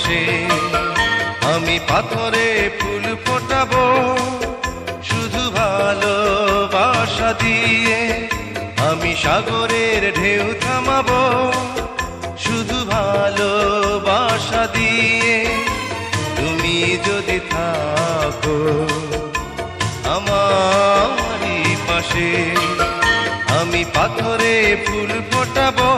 পাশে। আমি পাথরে ফুল ফোটাবো শুধু ভালোবাসা দিয়ে, আমি সাগরের ঢেউ থামাবো শুধু ভালোবাসা দিয়ে। তুমি যদি থাকো আমারই পাশে, আমি পাথরে ফুল ফোটাবো